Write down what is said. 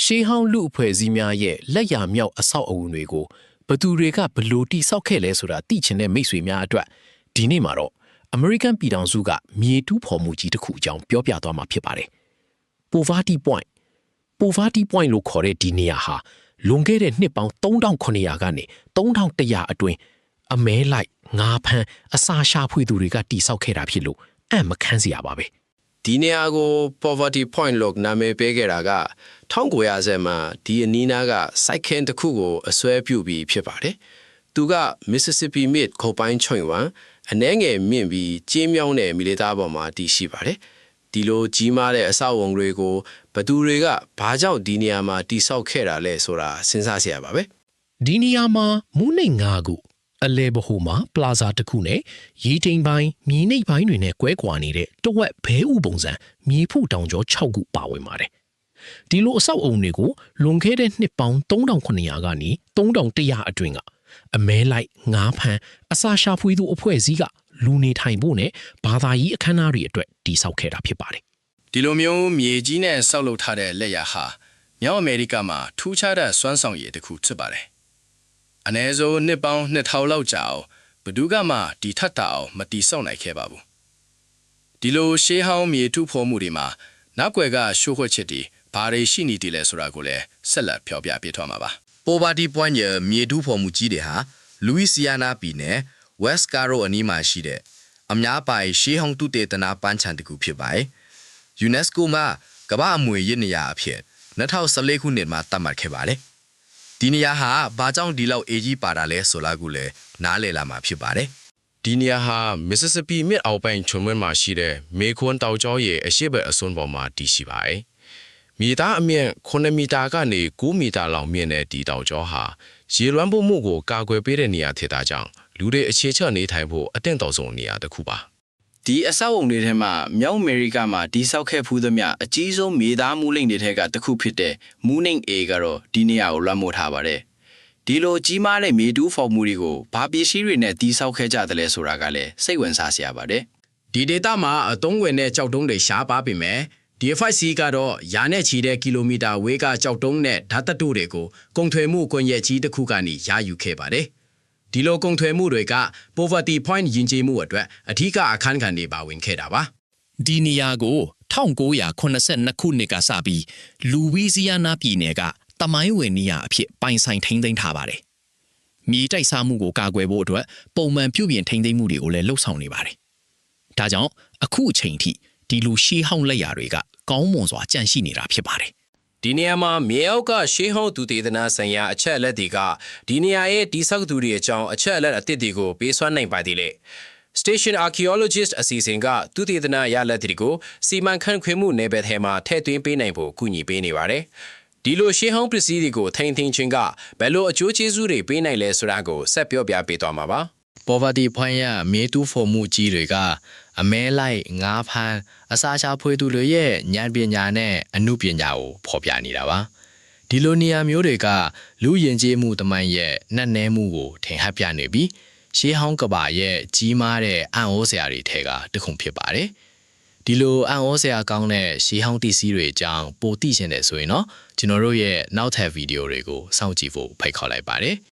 ရှေးဟောင်းလူအဖွဲ့အစည်းများရဲ့လက်ရာမြောက်အဆောက်အအုံတွေကိုဘသူတွေကဘလို့တိဆောက်ခဲ့လဲဆိုတာသိချင်တဲ့မိတ်ဆွေများအတွက်ဒီနေ့မှာတော့ American ပြည်ထောင်စုကမြေတူးဖော်မှုကြီးတစ်ခုအကြောင်းပြောပြသွားမှာဖြစ်ပါတယ်။ Poverty Point လို့ခေါ်တဲ့ဒီနေရာဟာလွန်ခဲ့တဲ့နှစ်ပေါင်း3900ကနေ3100အတွင်းအမဲလိုက်ငါးဖမ်းအစာရှာဖွေသူတွေကတိဆောက်ခဲ့တာဖြစ်လို့အံ့မခန်းစရာပါပဲ။ ဒီနေရာကို Poverty Point လို့နာမည်ပေးခဲ့တာက1900မှာဒီအနီးနားကစိုက်ခင်းတစ်ခုကိုအစွဲပြုပြီးဖြစ်ပါတယ်။သူက Mississippi မြစ်ခုတ်ပိုင်းချွင်ဝမ်အနှဲငယ်မြင့်ပြီးကျင်းမြောင်းတဲ့မီလီသားပေါ်မှာတည်ရှိပါတယ်။ဒီလိုကြီးမားတဲ့အဆောက်အုံတွေကိုဘသူတွေကဘာကြောင့်ဒီနေရာမှာတည်ဆောက်ခဲ့တာလဲဆိုတာစဉ်းစားစရာပါပဲ။ဒီနေရာမှာမူးနိတ်၅ခုအလဲဘဟိုမှာပလာဇာတစ်ခုနဲ့ရေတိမ်ပိုင်းမြေနိတ်ပိုင်းတွေနဲ့ကွဲကွာနေတဲ့တဝက်ဘဲဥပုံစံမြေဖို့တောင်ကျော်6ခုပါဝင်ပါတယ်။ဒီလိုအဆောက်အုံတွေကိုလွန်ခဲ့တဲ့နှစ်ပေါင်း3900ကနေ3100အတွင်းကအမဲလိုက်ငါးဖမ်းအစာရှာဖွေသူအဖွဲ့အစည်းကလူနေထိုင်ဖို့နဲ့ဘာသာရေးအခမ်းအနားတွေအတွက်တည်ဆောက်ခဲ့တာဖြစ်ပါတယ်။ဒီလိုမျိုးမြေကြီးနဲ့ဆောက်လုပ်ထားတဲ့လက်ရာဟာမြောက်အမေရိကမှာထူးခြားတဲ့စွမ်းဆောင်ရည်တစ်ခုဖြစ်ပါတယ်။အနည်းဆုံးနှစ်ပေါင်း2000လောက်ကြာအောင်ဘယ်သူမှဒီထက်တာအောင်မတီးဆောက်နိုင်ခဲ့ပါဘူး။ဒီလိုရှေးဟောင်းမြေထုဖော်မှုတွေမှာနောက်ွယ်ကရှိုးခွက်ချစ်တီဘာတွေရှိနေတယ်လဲဆိုတာကိုလည်းဆက်လက်ပြောပြပေးသွားမှာပါ။ Poverty Point ရဲ့မြေထုဖော်မှုကြီးတွေဟာ Louisiana ပြည်နယ် West Caro အနီးမှာရှိတဲ့အများပိုင်ရှေးဟောင်းတုတေသနာပန်းခြံတစ်ခုဖြစ်ပါတယ်။ UNESCO မှာကမ္ဘာအမွေရစ်နေရာအဖြစ်2014ခုနှစ်မှာသတ်မှတ်ခဲ့ပါတယ်။ဒီနေရာဟာဘာကြောင့်ဒီလောက်အေးကြီးပါတာလဲဆိုတာကိုလည်းနားလည်လာမှာဖြစ်ပါတယ်။ဒီနေရာဟာ Mississippi မြစ်အောက်ပိုင်းချွန်ဝင်းမှာရှိတဲ့မေခွန်းတောင်ကျောရဲ့အရှိတ်အစွန်းပေါ်မှာတည်ရှိပါတယ်။မြေသားအမြင့်9မီတာကနေ9မီတာလောက်မြင့်တဲ့ဒီတောင်ကျောဟာရေလွှမ်းမှုကိုကာကွယ်ပေးတဲ့နေရာဖြစ်တာကြောင့်လူတွေအခြေချနေထိုင်ဖို့အသင့်တော်ဆုံးနေရာတစ်ခုပါ။ဒီအဆောက်အုံတွေထဲမှာမြောက်အမေရိကမှာဒီဆောက်ခဲ့ဖူးသမျှအကြီးဆုံးမြေသားမူးလိမ့်တွေထဲကတစ်ခုဖြစ်တဲ့ Mooning A ကတော့ဒီနေရာကိုလွှမ်းမိုးထားပါတယ်။ဒီလိုကြီးမားတဲ့မြေတူးဖော်မှုတွေကိုဘာပစ္စည်းတွေနဲ့ဒီဆောက်ခဲ့ကြတယ်လဲဆိုတာကလည်းစိတ်ဝင်စားစရာပါတယ်။ဒီဒေသမှာအသုံးဝင်တဲ့ကြောက်တုံးတွေရှားပါပေမဲ့DFIC ကတော့ရာနဲ့ချီတဲ့ကီလိုမီတာဝေးကကြောက်တုံးနဲ့ဓာတ်သတ္တုတွေကိုကုန်ထွယ်မှုကွန်ရက်ကြီးတစ်ခုကနေရယူခဲ့ပါတယ်။ဒီလိုကုန်ထွယ်မှုတွေက Poverty Point ယဉ်ကျေးမှုအတွက်အထူးအခန်းကဏ္ဍတွေပါဝင်ခဲ့တာပါ။ဒီနေရာကို1982ခုနှစ်ကစပြီးလူဝီဇီယာနာပြည်နယ်ကတမိုင်းဝင်နေရာအဖြစ်ပိုင်ဆိုင်ထိန်းသိမ်းထားပါတယ်။မြေတိုက်စားမှုကိုကာကွယ်ဖို့အတွက်ပုံမှန်ပြုပြင်ထိန်းသိမ်းမှုတွေကိုလည်းလှုပ်ဆောင်နေပါတယ်။ဒါကြောင့်အခုအချိန်ထိဒီလူရှေးဟောင်းလက်ရာတွေကကောင်းမွန်စွာကြန့်ရှိနေတာဖြစ်ပါတယ်။ဒီနေရာမှာမြေအောက်ကရှေးဟောင်းသူတေသနာဆိုင်ရာအချက်အလက်တွေကဒီနေရာရဲ့တိဆောက်သူတွေအကြောင်းအချက်အလက်အသစ်တွေကိုပေးစွမ်းနိုင်ပါသေးလေ။ Station Archaeologist အစီအစဉ်ကသူတေသနာရလဒ်တွေကိုစီမံခန့်ခွဲမှုနယ်ပယ်ထဲမှာထည့်သွင်းပေးနိုင်ဖို့ကူညီပေးနေပါတယ်။ဒီလိုရှေးဟောင်းပစ္စည်းတွေကိုထိန်းသိမ်းခြင်းကဘယ်လိုအကျိုးကျေးဇူးတွေပေးနိုင်လဲဆိုတာကိုဆက်ပြောပြပေးသွားမှာပါ။ Poverty Point ရဲ့မြေတူးဖော်မှုကြီးတွေကအမဲလိုက်ငါးဖမ်းအစာရှာဖွေသူတွေရဲ့ဉာဏ်ပညာနဲ့အမှုပညာကိုဖော်ပြနေတာပါဒီလိုနေရာမျိုးတွေကလူယဉ်ကျေးမှုတမိုင်းရဲ့နှက်နဲမှုကိုထင်ဟပ်ပြနေပြီးရှေးဟောင်းကဘာရဲ့ကြီးမားတဲ့အံ့ဩစရာတွေထဲကတစ်ခုဖြစ်ပါတယ်ဒီလိုအံ့ဩစရာကောင်းတဲ့ရှေးဟောင်းတည်စည်းတွေအကြောင်းပိုသိချင်တယ်ဆိုရင်တော့ကျွန်တော်တို့ရဲ့နောက်ထပ်ဗီဒီယိုတွေကိုစောင့်ကြည့်ဖို့ဖိတ်ခေါ်လိုက်ပါတယ်